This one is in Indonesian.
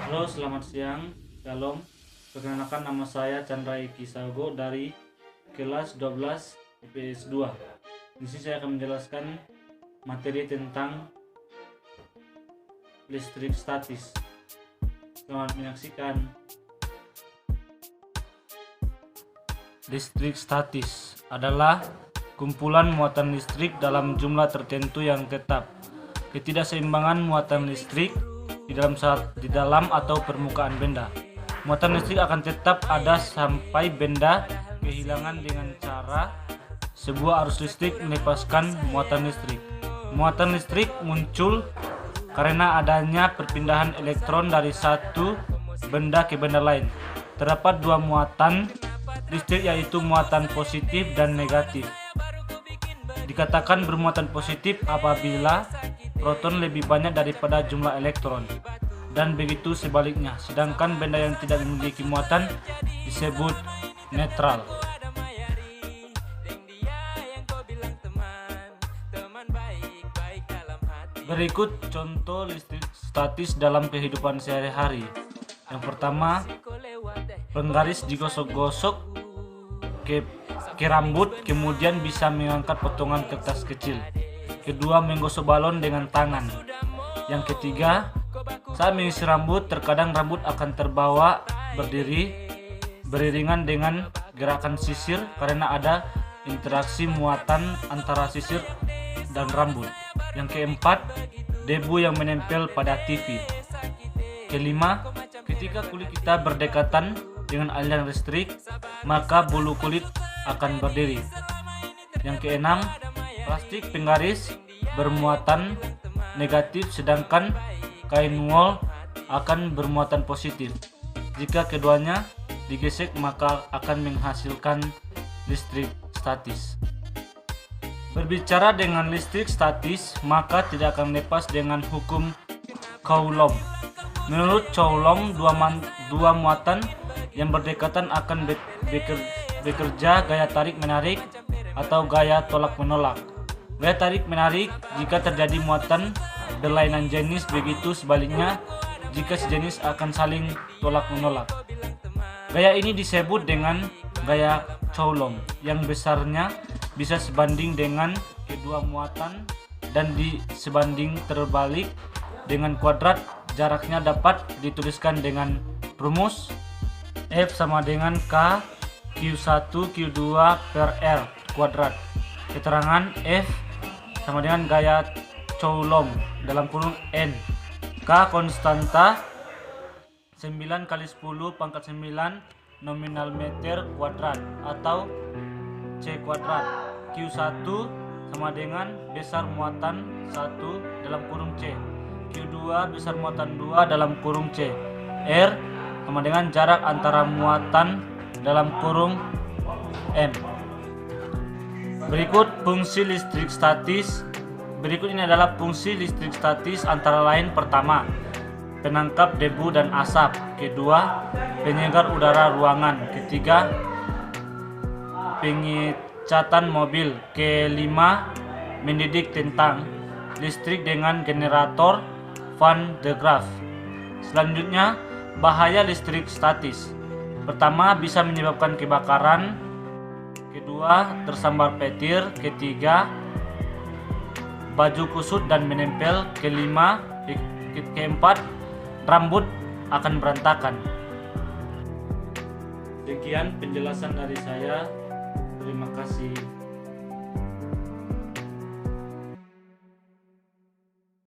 Halo, selamat siang. Shalom. Perkenalkan, nama saya Chandra Eki Sago dari kelas 12 IPS 2. Di sini saya akan menjelaskan materi tentang listrik statis. Selamat menyaksikan. Listrik statis adalah kumpulan muatan listrik dalam jumlah tertentu yang tetap. Ketidakseimbangan muatan listrik di dalam atau permukaan benda. Muatan listrik akan tetap ada sampai benda kehilangan dengan cara sebuah arus listrik melepaskan muatan listrik. Muatan listrik muncul karena adanya perpindahan elektron dari satu benda ke benda lain. Terdapat dua muatan listrik, yaitu muatan positif dan negatif. Dikatakan bermuatan positif apabila proton lebih banyak daripada jumlah elektron, dan begitu sebaliknya. Sedangkan benda yang tidak memiliki muatan disebut netral. Berikut contoh listrik statis dalam kehidupan sehari-hari. Yang pertama, penggaris digosok-gosok ke rambut, kemudian bisa mengangkat potongan kertas kecil. Kedua, menggosok balon dengan tangan. Yang ketiga, saat mengisi rambut, terkadang rambut akan terbawa berdiri beriringan dengan gerakan sisir karena ada interaksi muatan antara sisir dan rambut. Yang keempat, debu yang menempel pada TV. Kelima, ketika kulit kita berdekatan dengan aliran listrik, maka bulu kulit akan berdiri. Yang keenam, plastik penggaris bermuatan negatif, sedangkan kain wol akan bermuatan positif. Jika keduanya digesek, maka akan menghasilkan listrik statis. Berbicara dengan listrik statis, maka tidak akan lepas dengan hukum Coulomb. Menurut Coulomb, dua muatan yang berdekatan akan bekerja gaya tarik-menarik atau gaya tolak-menolak. Gaya tarik-menarik jika terjadi muatan berlainan jenis, begitu sebaliknya jika sejenis akan saling tolak-menolak. Gaya ini disebut dengan gaya Coulomb, yang besarnya bisa sebanding dengan kedua muatan dan sebanding terbalik dengan kuadrat. Jaraknya dapat dituliskan dengan rumus F sama dengan K Q1 Q2 per R kuadrat. Keterangan F sama dengan gaya Coulomb dalam kurung N. K konstanta 9 kali 10 pangkat 9 nominal meter kuadrat atau C kuadrat. Q1 sama dengan besar muatan 1 dalam kurung C. Q2 besar muatan 2 dalam kurung C. R sama dengan jarak antara muatan dalam kurung M. Berikut fungsi listrik statis. Berikut ini adalah fungsi listrik statis, antara lain: pertama, penangkap debu dan asap. Kedua, penyegar udara ruangan. Ketiga, pengecatan mobil. Kelima, mendidik tentang listrik dengan generator Van de Graaff. Selanjutnya, bahaya listrik statis. Pertama, bisa menyebabkan kebakaran. Kedua, tersambar petir. Ketiga, baju kusut dan menempel. Keempat, rambut akan berantakan. Sekian penjelasan dari saya. Terima kasih.